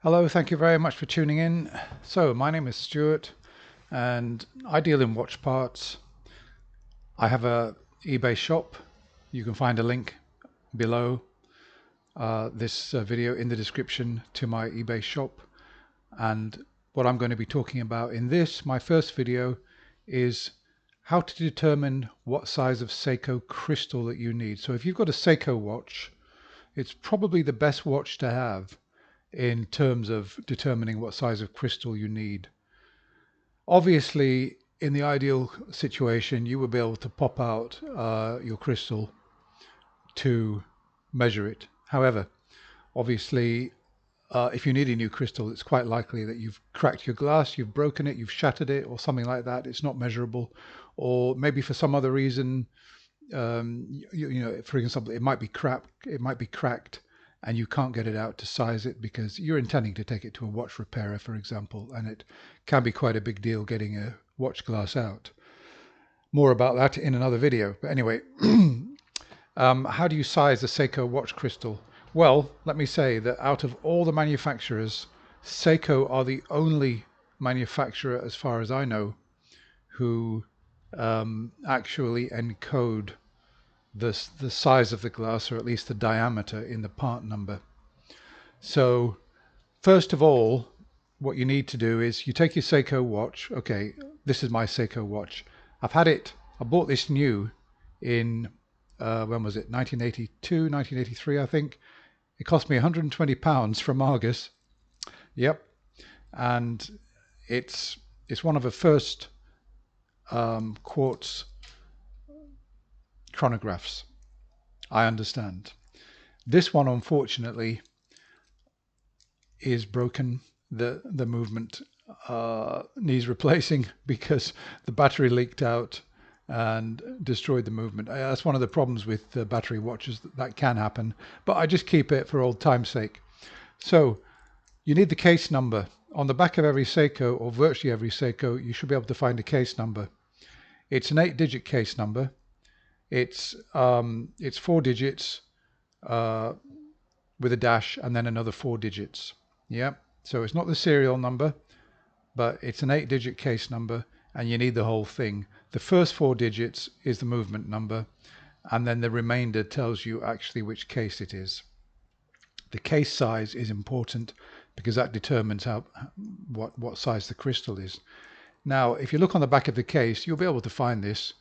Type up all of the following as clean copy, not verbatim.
Hello, thank you very much for tuning in. So, my name is Stuart and I deal in watch parts. I have a eBay shop. You can find a link below this video in the description to my eBay shop. And what I'm going to be talking about in this, my first video, is how to determine what size of Seiko crystal that you need. So if you've got a Seiko watch, it's probably the best watch to have in terms of determining what size of crystal you need. Obviously, in the ideal situation, you would be able to pop out your crystal to measure it. However, obviously, if you need a new crystal, it's quite likely that you've cracked your glass, you've broken it, you've shattered it, or something like that. It's not measurable, or maybe for some other reason, for example, it might be cracked, and you can't get it out to size it because you're intending to take it to a watch repairer, for example, and it can be quite a big deal getting a watch glass out. More about that in another video. But anyway, how do you size a Seiko watch crystal? Well, let me say that out of all the manufacturers, Seiko are the only manufacturer, as far as I know, who actually encode the size of the glass, or at least the diameter, in the part number. So first of all, what you need to do is you take your Seiko watch. Okay, this is my Seiko watch. I bought this new in, when was it? 1982, 1983, I think. It cost me £120 from Argus. Yep. And it's one of the first quartz chronographs, I understand. This one, unfortunately, is broken. The movement needs replacing because the battery leaked out and destroyed the movement. That's one of the problems with battery watches, that can happen, but I just keep it for old time's sake. So you need the case number. On the back of every Seiko, or virtually every Seiko, you should be able to find a case number. It's an 8-digit case number. It's 4 digits with a dash and then another 4 digits. Yeah, so it's not the serial number, but it's an 8-digit case number, and you need the whole thing. The first 4 digits is the movement number, and then the remainder tells you actually which case it is. The case size is important because that determines what size the crystal is. Now, if you look on the back of the case, you'll be able to find this.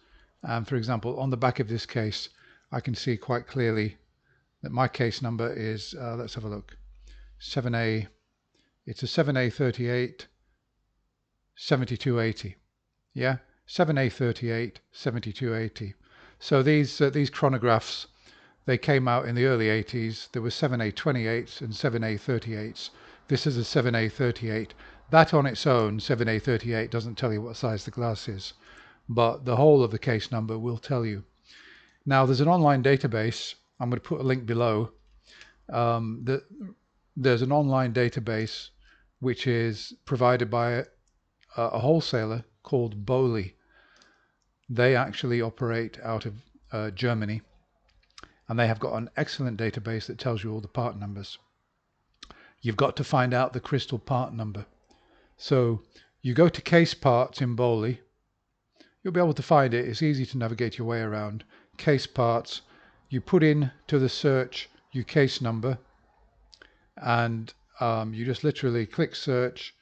For example, on the back of this case, I can see quite clearly that my case number is, let's have a look, 7A. It's a 7A38 7280. Yeah, 7A38 7280. So these chronographs, they came out in the early 80s. There were 7A28s and 7A38s. This is a 7A38. That on its own, 7A38, doesn't tell you what size the glass is, but the whole of the case number will tell you. Now, there's an online database. I'm going to put a link below. There's an online database which is provided by a wholesaler called Bowley. They actually operate out of Germany, and they have got an excellent database that tells you all the part numbers. You've got to find out the crystal part number. So you go to case parts in Bowley. You'll be able to find it. It's easy to navigate your way around. Case parts. You put in to the search your case number, and you just literally click search,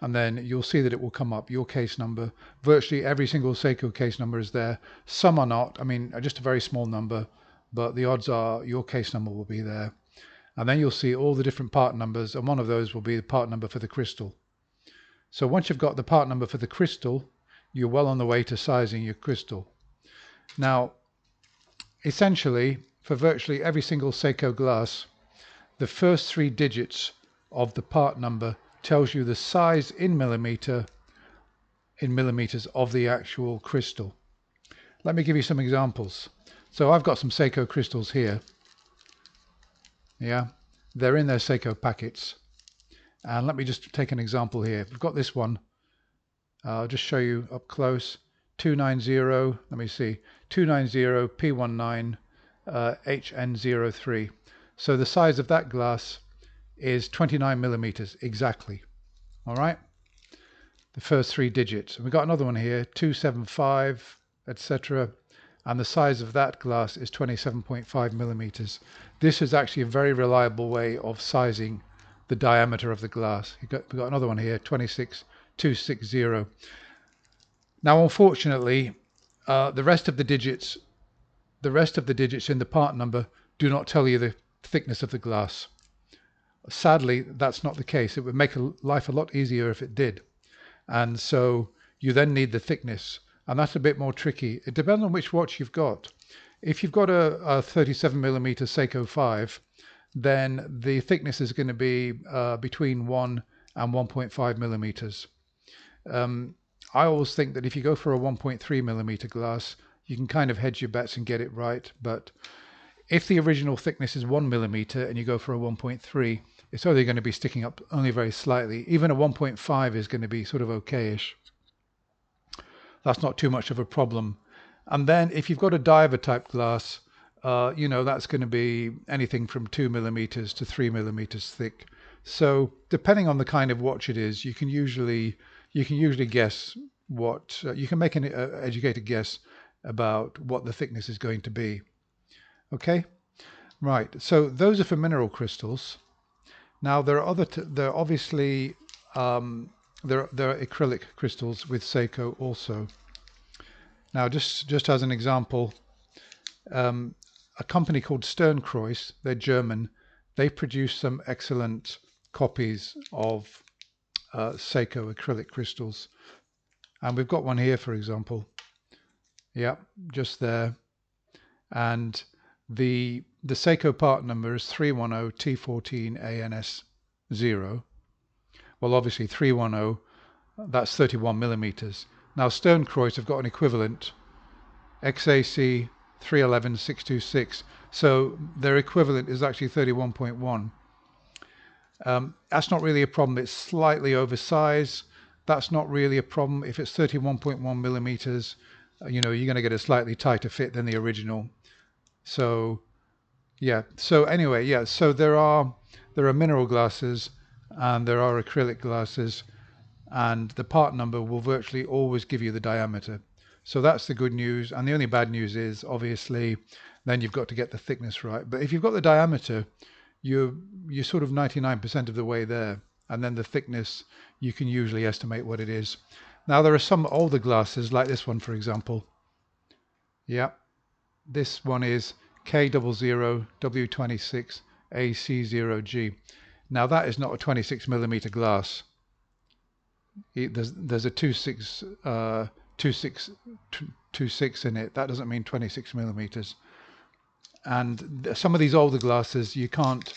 and then you'll see that it will come up, your case number. Virtually every single Seiko case number is there. Some are not. I mean, just a very small number, but the odds are your case number will be there. And then you'll see all the different part numbers, and one of those will be the part number for the crystal. So once you've got the part number for the crystal, you're well on the way to sizing your crystal. Now, essentially, for virtually every single Seiko glass, the first 3 digits of the part number tells you the size in millimeters of the actual crystal. Let me give you some examples. So I've got some Seiko crystals here. Yeah, they're in their Seiko packets. And let me just take an example here. We've got this one. I'll just show you up close. 290, let me see, 290 P19 HN03. So the size of that glass is 29 millimeters exactly. All right, the first 3 digits. And we've got another one here, 275, etc. And the size of that glass is 27.5 millimeters. This is actually a very reliable way of sizing the diameter of the glass. We've got another one here, 26260. Now, unfortunately, the rest of the digits in the part number do not tell you the thickness of the glass. Sadly, that's not the case. It would make life a lot easier if it did. And so you then need the thickness, and that's a bit more tricky. It depends on which watch you've got. If you've got a 37 millimeter Seiko 5, then the thickness is going to be between 1 and 1.5 millimeters. I always think that if you go for a 1.3 millimeter glass, you can kind of hedge your bets and get it right. But if the original thickness is 1 millimeter and you go for a 1.3, it's only going to be sticking up only very slightly. Even a 1.5 is going to be sort of okayish. That's not too much of a problem. And then if you've got a diver type glass, you know, that's going to be anything from 2 millimeters to 3 millimeters thick. So depending on the kind of watch it is, you can usually guess what you can make an educated guess about what the thickness is going to be. Okay, right. So those are for mineral crystals. Now there are there are obviously there are acrylic crystals with Seiko also. Now just as an example, a company called Sternkreuz, they're German, they produce some excellent copies of Seiko acrylic crystals, and we've got one here, for example. Yeah, just there. And the Seiko part number is 310T14ANS0. Well, obviously 310, that's 31 millimeters. Now Sternkreuz have got an equivalent, XAC 311626, so their equivalent is actually 31.1. That's not really a problem. It's slightly oversized. That's not really a problem. If it's 31.1 millimeters, you know, you're going to get a slightly tighter fit than the original. So yeah, so anyway, yeah, so there are mineral glasses and there are acrylic glasses, and the part number will virtually always give you the diameter. So that's the good news. And the only bad news is obviously then you've got to get the thickness right. But if you've got the diameter, you're sort of 99% of the way there. And then the thickness, you can usually estimate what it is. Now there are some older glasses like this one, for example. Yeah, this one is K00W26AC0G. Now that is not a 26 millimeter glass. There's a 26 in it. That doesn't mean 26 millimeters. And some of these older glasses, you can't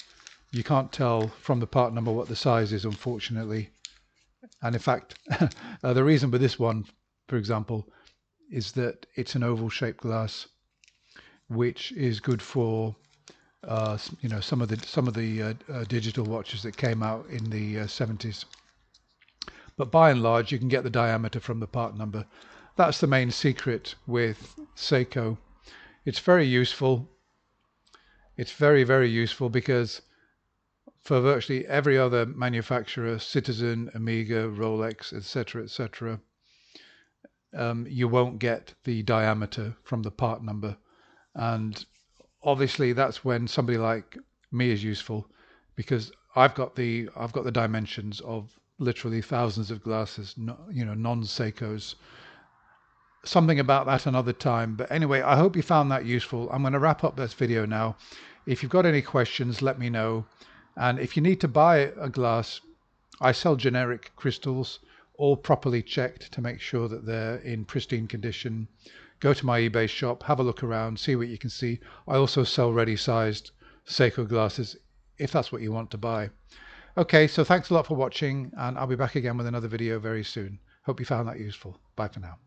tell from the part number what the size is, unfortunately. And in fact, the reason for this one, for example, is that it's an oval shaped glass, which is good for you know, some of the digital watches that came out in the 70s. But by and large, you can get the diameter from the part number. That's the main secret with Seiko. It's very useful. It's very, very useful because for virtually every other manufacturer, Citizen, Amiga, Rolex, etc., etc., you won't get the diameter from the part number. And obviously that's when somebody like me is useful, because I've got the dimensions of literally thousands of glasses, you know, non-Seikos. Something about that another time. But anyway, I hope you found that useful. I'm going to wrap up this video now. If you've got any questions, let me know. And if you need to buy a glass, I sell generic crystals, all properly checked to make sure that they're in pristine condition. Go to my eBay shop, have a look around, see what you can see. I also sell ready-sized Seiko glasses if that's what you want to buy. Okay, so thanks a lot for watching, and I'll be back again with another video very soon. Hope you found that useful. Bye for now.